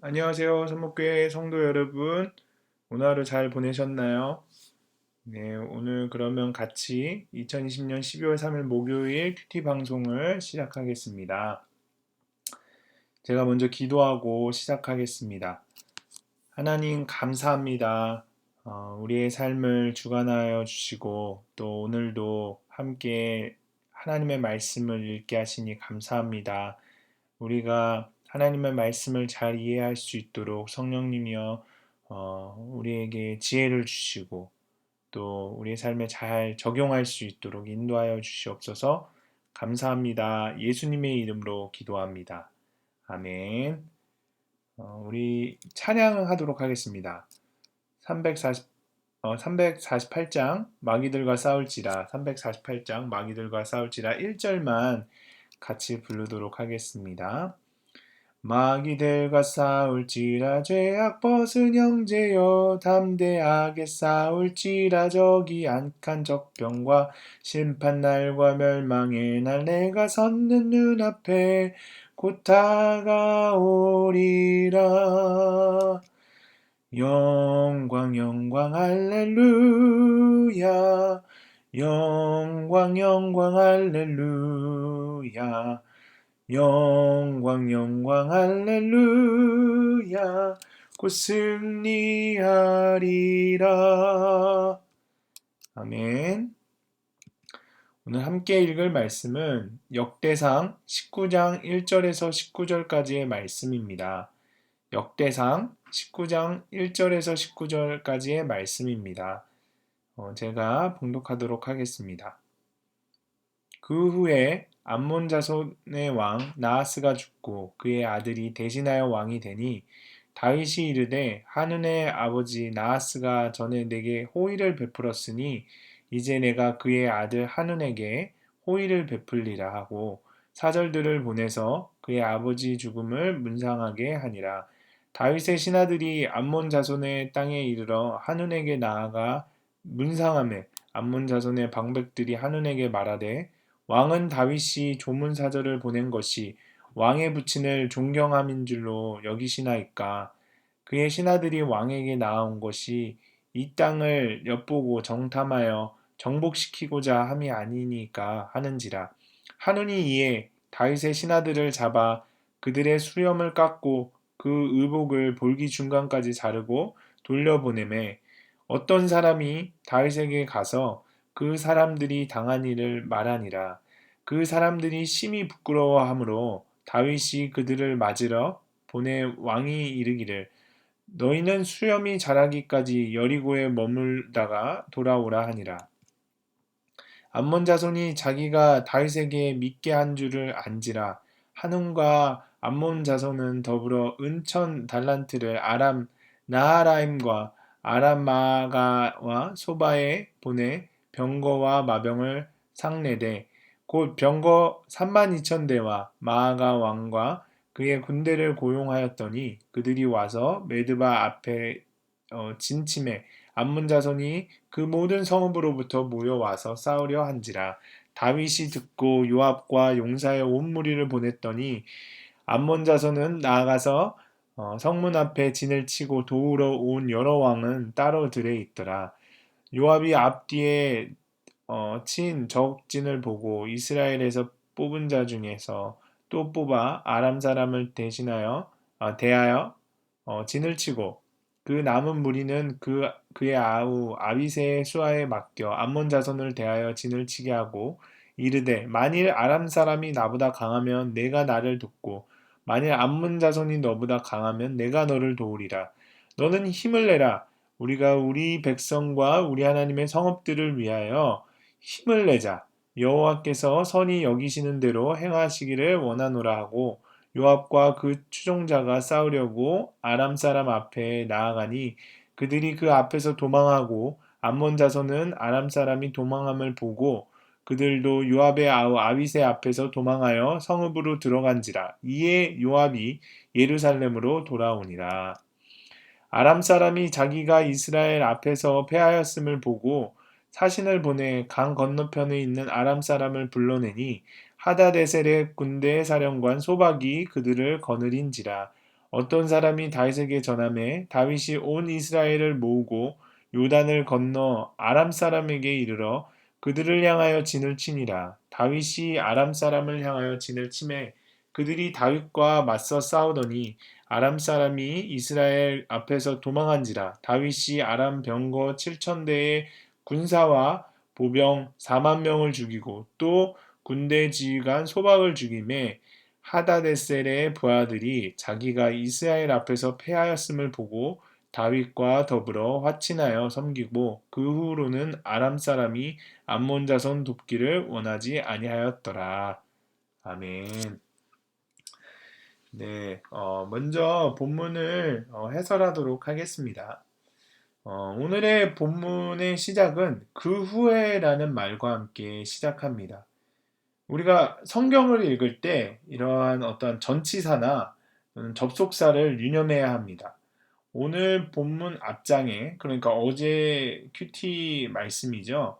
안녕하세요. 선목교회 성도 여러분. 오늘 하루 잘 보내셨나요? 네, 오늘 그러면 같이 2020년 12월 3일 목요일 큐티 방송을 시작하겠습니다. 제가 먼저 기도하고 시작하겠습니다. 하나님 감사합니다. 우리의 삶을 주관하여 주시고 또 오늘도 함께 하나님의 말씀을 읽게 하시니 감사합니다. 우리가 하나님의 말씀을 잘 이해할 수 있도록 성령님이여 우리에게 지혜를 주시고 또 우리의 삶에 잘 적용할 수 있도록 인도하여 주시옵소서. 감사합니다. 예수님의 이름으로 기도합니다. 아멘. 우리 찬양하도록 하겠습니다. 348장 마귀들과 싸울지라 348장 마귀들과 싸울지라 1절만 같이 부르도록 하겠습니다. 마귀들과 싸울지라 죄악 벗은 형제여 담대하게 싸울지라 저기 악한 적병과 심판날과 멸망의 날 내가 섰는 눈앞에 곧 다가오리라. 영광 영광 할렐루야. 영광 영광 할렐루야. 영광 영광 할렐루야. 곧 승리하리라. 아멘. 오늘 함께 읽을 말씀은 역대상 19장 1절에서 19절까지의 말씀입니다. 역대상 19장 1절에서 19절까지의 말씀입니다. 제가 봉독하도록 하겠습니다. 그 후에 암몬 자손의 왕 나하스가 죽고 그의 아들이 대신하여 왕이 되니 다윗이 이르되 한운의 아버지 나하스가 전에 내게 호의를 베풀었으니 이제 내가 그의 아들 한운에게 호의를 베풀리라 하고 사절들을 보내서 그의 아버지 죽음을 문상하게 하니라. 다윗의 신하들이 암몬 자손의 땅에 이르러 한운에게 나아가 문상하매 암몬 자손의 방백들이 한운에게 말하되 왕은 다윗이 조문사절을 보낸 것이 왕의 부친을 존경함인 줄로 여기시나이까. 그의 신하들이 왕에게 나아온 것이 이 땅을 엿보고 정탐하여 정복시키고자 함이 아니니까 하는지라. 한운이 이에 다윗의 신하들을 잡아 그들의 수염을 깎고 그 의복을 볼기 중간까지 자르고 돌려보내매 어떤 사람이 다윗에게 가서 그 사람들이 당한 일을 말하니라. 그 사람들이 심히 부끄러워하므로 다윗이 그들을 맞으러 보내 왕이 이르기를 너희는 수염이 자라기까지 여리고에 머물다가 돌아오라 하니라. 암몬 자손이 자기가 다윗에게 믿게 한 줄을 안지라. 한움과 암몬 자손은 더불어 은천 달란트를 아람 나하라임과 아람 마가와 소바에 보내 병거와 마병을 상례되 곧 병거 32,000대와 마아가 왕과 그의 군대를 고용하였더니 그들이 와서 메드바 앞에 진침해 암몬 자손이 그 모든 성읍으로부터 모여와서 싸우려 한지라. 다윗이 듣고 요압과 용사의 온 무리를 보냈더니 암몬 자손은 나아가서 성문 앞에 진을 치고 도우러 온 여러 왕은 따로 들에 있더라. 요압이 앞뒤에 친 적진을 보고 이스라엘에서 뽑은 자 중에서 또 뽑아 아람 사람을 대하여 진을 치고 그 남은 무리는 그의 아우 아비새의 수하에 맡겨 암몬 자손을 대하여 진을 치게 하고 이르되 만일 아람 사람이 나보다 강하면 내가 나를 돕고 만일 암몬 자손이 너보다 강하면 내가 너를 도우리라. 너는 힘을 내라. 우리가 우리 백성과 우리 하나님의 성읍들을 위하여 힘을 내자. 여호와께서 선히 여기시는 대로 행하시기를 원하노라 하고 요압과 그 추종자가 싸우려고 아람 사람 앞에 나아가니 그들이 그 앞에서 도망하고 암몬 자손은 아람 사람이 도망함을 보고 그들도 요압의 아우 아비새 앞에서 도망하여 성읍으로 들어간지라. 이에 요압이 예루살렘으로 돌아오니라. 아람 사람이 자기가 이스라엘 앞에서 패하였음을 보고 사신을 보내 강 건너편에 있는 아람 사람을 불러내니 하다데셀의 군대 사령관 소박이 그들을 거느린지라. 어떤 사람이 다윗에게 전하매 다윗이 온 이스라엘을 모으고 요단을 건너 아람 사람에게 이르러 그들을 향하여 진을 치니라. 다윗이 아람 사람을 향하여 진을 치매 그들이 다윗과 맞서 싸우더니 아람 사람이 이스라엘 앞에서 도망한지라. 다윗이 아람 병거 7,000대의 군사와 보병 4만 명을 죽이고 또 군대 지휘관 소박을 죽임에 하다데셀의 부하들이 자기가 이스라엘 앞에서 패하였음을 보고 다윗과 더불어 화친하여 섬기고 그 후로는 아람 사람이 암몬 자손 돕기를 원하지 아니하였더라. 아멘. 네, 먼저 본문을 해설하도록 하겠습니다. 오늘의 본문의 시작은 그 후에라는 말과 함께 시작합니다. 우리가 성경을 읽을 때 이러한 어떤 전치사나 접속사를 유념해야 합니다. 오늘 본문 앞장에, 그러니까 어제 큐티 말씀이죠.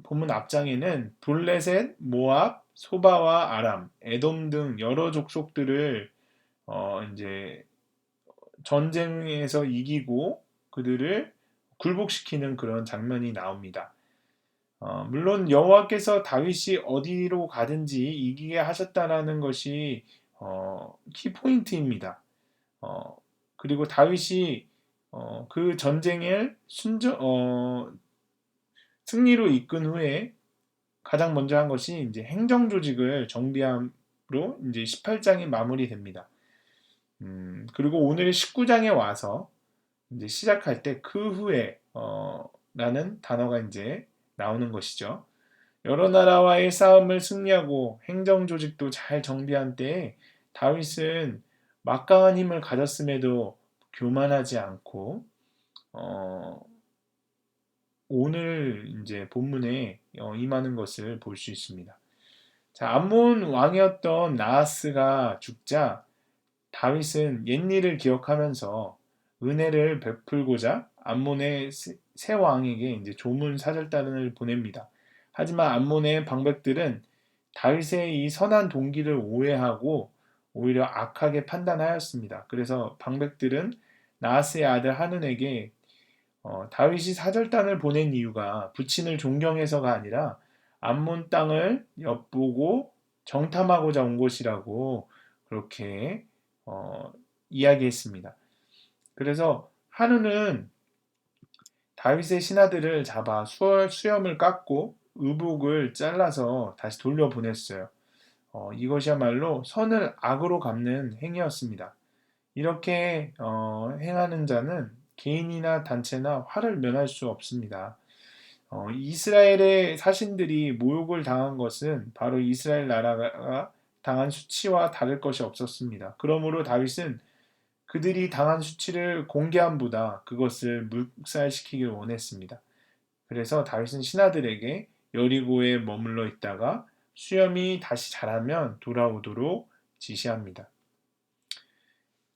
본문 앞장에는 블레셋, 모압, 소바와 아람, 에돔 등 여러 족속들을 이제 전쟁에서 이기고 그들을 굴복시키는 그런 장면이 나옵니다. 물론 여호와께서 다윗이 어디로 가든지 이기게 하셨다라는 것이 키포인트입니다. 어, 그리고 다윗이 그 전쟁을 승리로 이끈 후에 가장 먼저 한 것이 이제 행정 조직을 정비함으로 이제 18장이 마무리됩니다. 그리고 오늘 19장에 와서 이제 시작할 때 그 후에 라는 단어가 이제 나오는 것이죠. 여러 나라와의 싸움을 승리하고 행정 조직도 잘 정비한 때에 다윗은 막강한 힘을 가졌음에도 교만하지 않고 어, 오늘 이제 본문에 임하는 것을 볼 수 있습니다. 자, 암몬 왕이었던 나하스가 죽자 다윗은 옛일을 기억하면서 은혜를 베풀고자 암몬의 새 왕에게 이제 조문 사절단을 보냅니다. 하지만 암몬의 방백들은 다윗의 이 선한 동기를 오해하고 오히려 악하게 판단하였습니다. 그래서 방백들은 나하스의 아들 한운에게 다윗이 사절단을 보낸 이유가 부친을 존경해서가 아니라 암몬 땅을 엿보고 정탐하고자 온 것이라고 그렇게 어, 이야기했습니다. 그래서 한우는 다윗의 신하들을 잡아 수염을 깎고 의복을 잘라서 다시 돌려보냈어요. 이것이야말로 선을 악으로 갚는 행위였습니다. 이렇게 행하는 자는 개인이나 단체나 화를 면할 수 없습니다. 이스라엘의 사신들이 모욕을 당한 것은 바로 이스라엘 나라가 당한 수치와 다를 것이 없었습니다. 그러므로 다윗은 그들이 당한 수치를 공개함보다 그것을 묵살시키길 원했습니다. 그래서 다윗은 신하들에게 여리고에 머물러 있다가 수염이 다시 자라면 돌아오도록 지시합니다.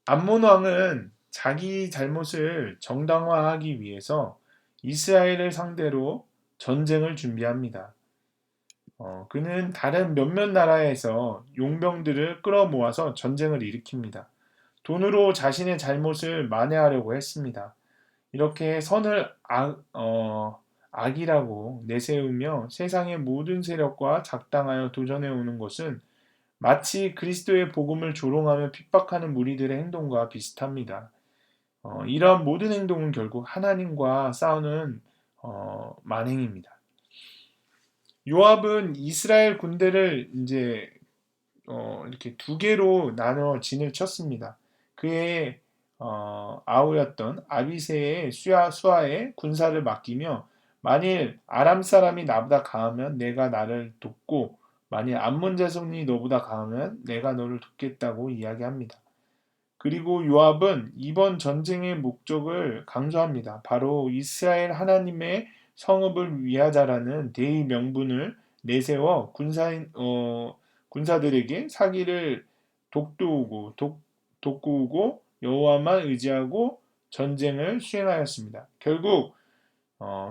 암몬 왕은 자기 잘못을 정당화하기 위해서 이스라엘을 상대로 전쟁을 준비합니다. 그는 다른 몇몇 나라에서 용병들을 끌어모아서 전쟁을 일으킵니다. 돈으로 자신의 잘못을 만회하려고 했습니다. 이렇게 선을 악이라고 내세우며 세상의 모든 세력과 작당하여 도전해 오는 것은 마치 그리스도의 복음을 조롱하며 핍박하는 무리들의 행동과 비슷합니다. 이러한 모든 행동은 결국 하나님과 싸우는 만행입니다. 요압은 이스라엘 군대를 이제 이렇게 두 개로 나눠 진을 쳤습니다. 그의 아우였던 아비새의 수하에 군사를 맡기며 만일 아람 사람이 나보다 강하면 내가 나를 돕고 만일 암몬 자손이 너보다 강하면 내가 너를 돕겠다고 이야기합니다. 그리고 요압은 이번 전쟁의 목적을 강조합니다. 바로 이스라엘 하나님의 성읍을 위하자라는 대의 명분을 내세워 군사들에게 사기를 돋구고 여호와만 의지하고 전쟁을 수행하였습니다. 결국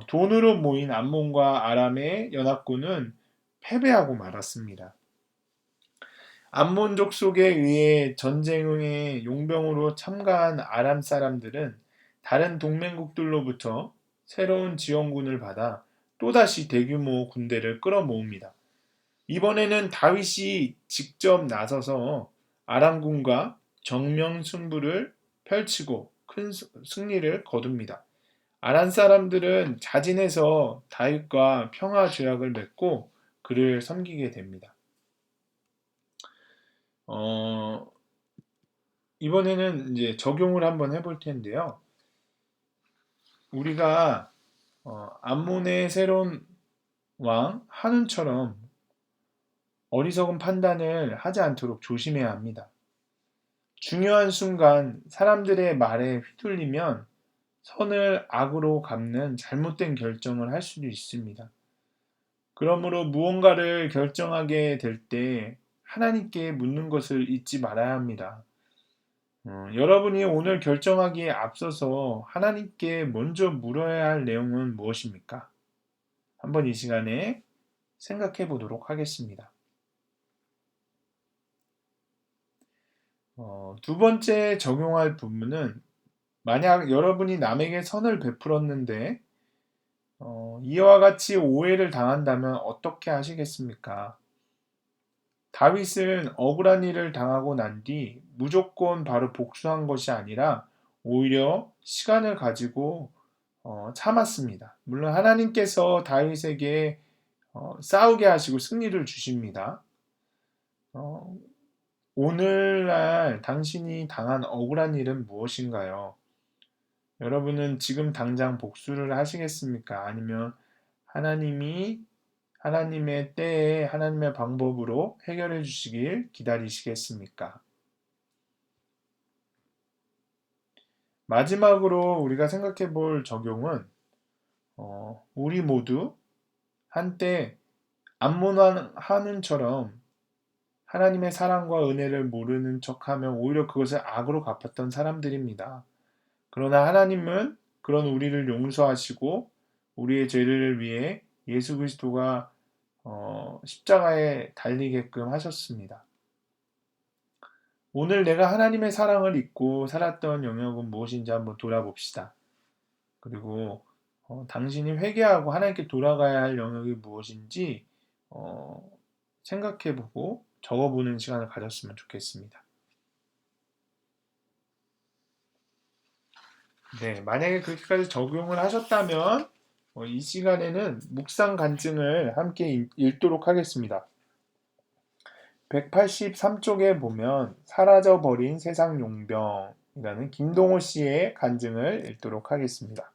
돈으로 모인 암몬과 아람의 연합군은 패배하고 말았습니다. 암몬 족속에 의해 전쟁에 용병으로 참가한 아람 사람들은 다른 동맹국들로부터 새로운 지원군을 받아 또다시 대규모 군대를 끌어모읍니다. 이번에는 다윗이 직접 나서서 아람군과 정면 승부를 펼치고 큰 승리를 거둡니다. 아람 사람들은 자진해서 다윗과 평화 조약을 맺고 그를 섬기게 됩니다. 어, 이번에는 이제 적용을 한번 해볼 텐데요. 우리가 암몬의 새로운 왕 한운처럼 어리석은 판단을 하지 않도록 조심해야 합니다. 중요한 순간 사람들의 말에 휘둘리면 선을 악으로 갚는 잘못된 결정을 할 수도 있습니다. 그러므로 무언가를 결정하게 될 때 하나님께 묻는 것을 잊지 말아야 합니다. 여러분이 오늘 결정하기에 앞서서 하나님께 먼저 물어야 할 내용은 무엇입니까? 한번 이 시간에 생각해 보도록 하겠습니다. 두 번째 적용할 부분은 만약 여러분이 남에게 선을 베풀었는데 이와 같이 오해를 당한다면 어떻게 하시겠습니까? 다윗은 억울한 일을 당하고 난 뒤 무조건 바로 복수한 것이 아니라 오히려 시간을 가지고 참았습니다. 물론 하나님께서 다윗에게 싸우게 하시고 승리를 주십니다. 어, 오늘날 당신이 당한 억울한 일은 무엇인가요? 여러분은 지금 당장 복수를 하시겠습니까? 아니면 하나님이 하나님의 때에 하나님의 방법으로 해결해 주시길 기다리시겠습니까? 마지막으로 우리가 생각해 볼 적용은 우리 모두 한때 암몬 한은처럼 하나님의 사랑과 은혜를 모르는 척하며 오히려 그것을 악으로 갚았던 사람들입니다. 그러나 하나님은 그런 우리를 용서하시고 우리의 죄를 위해 예수 그리스도가 십자가에 달리게끔 하셨습니다. 오늘 내가 하나님의 사랑을 잊고 살았던 영역은 무엇인지 한번 돌아봅시다. 그리고 당신이 회개하고 하나님께 돌아가야 할 영역이 무엇인지 어, 생각해보고 적어보는 시간을 가졌으면 좋겠습니다. 네, 만약에 그렇게까지 적용을 하셨다면 이 시간에는 묵상 간증을 함께 읽도록 하겠습니다. 183쪽에 보면 사라져버린 세상 용병이라는 김동호 씨의 간증을 읽도록 하겠습니다.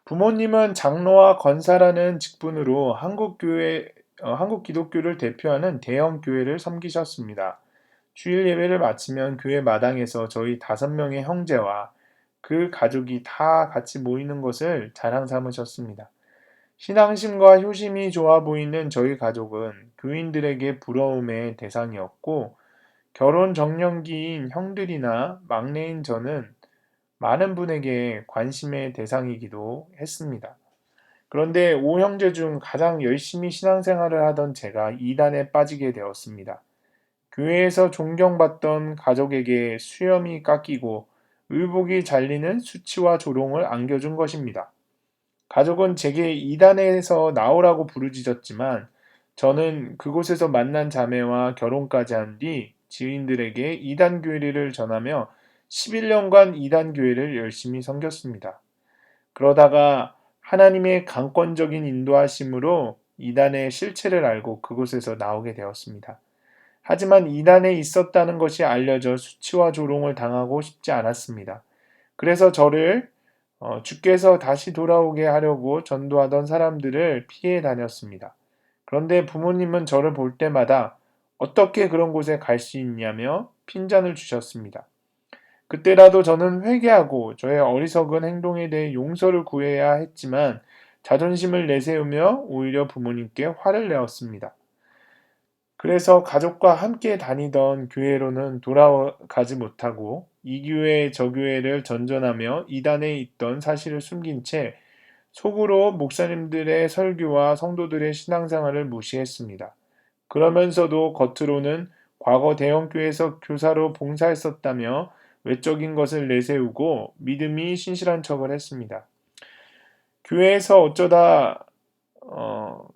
부모님은 장로와 권사라는 직분으로 한국 기독교를 대표하는 대형 교회를 섬기셨습니다. 주일 예배를 마치면 교회 마당에서 저희 5명의 형제와 그 가족이 다 같이 모이는 것을 자랑 삼으셨습니다. 신앙심과 효심이 좋아 보이는 저희 가족은 교인들에게 부러움의 대상이었고 결혼 정년기인 형들이나 막내인 저는 많은 분에게 관심의 대상이기도 했습니다. 그런데 5형제 중 가장 열심히 신앙생활을 하던 제가 이단에 빠지게 되었습니다. 교회에서 존경받던 가족에게 수염이 깎이고 의복이 잘리는 수치와 조롱을 안겨준 것입니다. 가족은 제게 이단에서 나오라고 부르짖었지만 저는 그곳에서 만난 자매와 결혼까지 한 뒤 지인들에게 이단 교리를 전하며 11년간 이단 교회를 열심히 섬겼습니다. 그러다가 하나님의 강권적인 인도하심으로 이단의 실체를 알고 그곳에서 나오게 되었습니다. 하지만 이단에 있었다는 것이 알려져 수치와 조롱을 당하고 싶지 않았습니다. 그래서 저를 주께서 다시 돌아오게 하려고 전도하던 사람들을 피해 다녔습니다. 그런데 부모님은 저를 볼 때마다 어떻게 그런 곳에 갈 수 있냐며 핀잔을 주셨습니다. 그때라도 저는 회개하고 저의 어리석은 행동에 대해 용서를 구해야 했지만 자존심을 내세우며 오히려 부모님께 화를 내었습니다. 그래서 가족과 함께 다니던 교회로는 돌아가지 못하고 이 교회 저 교회를 전전하며 이단에 있던 사실을 숨긴 채 속으로 목사님들의 설교와 성도들의 신앙생활을 무시했습니다. 그러면서도 겉으로는 과거 대형교회에서 교사로 봉사했었다며 외적인 것을 내세우고 믿음이 신실한 척을 했습니다. 교회에서 어쩌다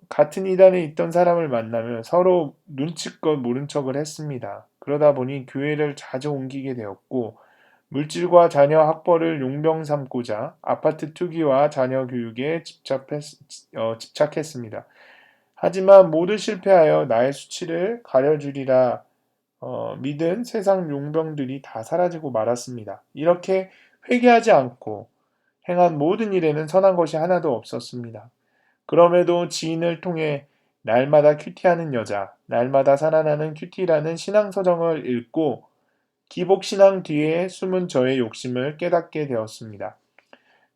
같은 이단에 있던 사람을 만나면 서로 눈치껏 모른 척을 했습니다. 그러다 보니 교회를 자주 옮기게 되었고 물질과 자녀 학벌을 용병 삼고자 아파트 투기와 자녀 교육에 집착했습니다. 하지만 모두 실패하여 나의 수치를 가려주리라 믿은 세상 용병들이 다 사라지고 말았습니다. 이렇게 회개하지 않고 행한 모든 일에는 선한 것이 하나도 없었습니다. 그럼에도 지인을 통해 날마다 큐티하는 여자, 날마다 살아나는 큐티라는 신앙서정을 읽고 기복신앙 뒤에 숨은 저의 욕심을 깨닫게 되었습니다.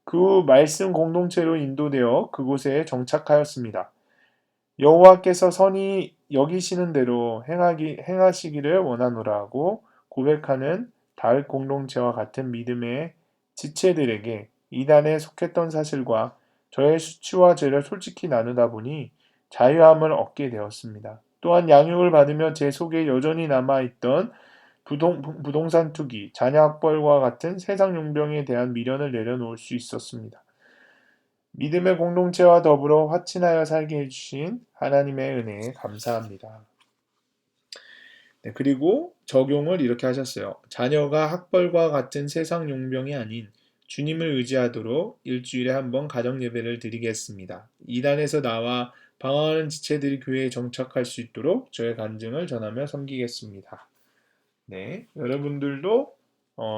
그 후 말씀 공동체로 인도되어 그곳에 정착하였습니다. 여호와께서 선히 여기시는 대로 행하시기를 원하노라 하고 고백하는 다윗 공동체와 같은 믿음의 지체들에게 이단에 속했던 사실과 저의 수치와 죄를 솔직히 나누다 보니 자유함을 얻게 되었습니다. 또한 양육을 받으며 제 속에 여전히 남아있던 부동산 투기, 자녀 학벌과 같은 세상 용병에 대한 미련을 내려놓을 수 있었습니다. 믿음의 공동체와 더불어 화친하여 살게 해주신 하나님의 은혜에 감사합니다. 네, 그리고 적용을 이렇게 하셨어요. 자녀가 학벌과 같은 세상 용병이 아닌 주님을 의지하도록 일주일에 한 번 가정 예배를 드리겠습니다. 이단에서 나와 방황하는 지체들이 교회에 정착할 수 있도록 저의 간증을 전하며 섬기겠습니다. 네, 여러분들도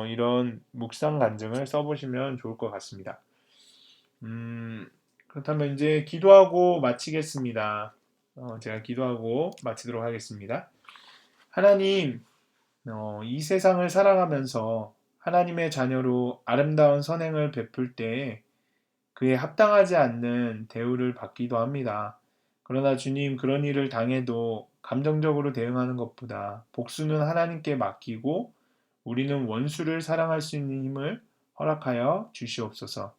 이런 묵상 간증을 써보시면 좋을 것 같습니다. 그렇다면 이제 기도하고 마치겠습니다. 제가 기도하고 마치도록 하겠습니다. 하나님, 이 세상을 살아가면서 하나님의 자녀로 아름다운 선행을 베풀 때 그에 합당하지 않는 대우를 받기도 합니다. 그러나 주님, 그런 일을 당해도 감정적으로 대응하는 것보다 복수는 하나님께 맡기고 우리는 원수를 사랑할 수 있는 힘을 허락하여 주시옵소서.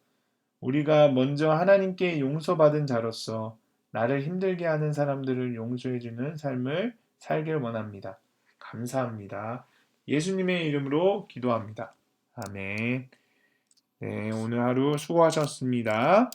우리가 먼저 하나님께 용서받은 자로서 나를 힘들게 하는 사람들을 용서해주는 삶을 살길 원합니다. 감사합니다. 예수님의 이름으로 기도합니다. 아멘. 네, 오늘 하루 수고하셨습니다.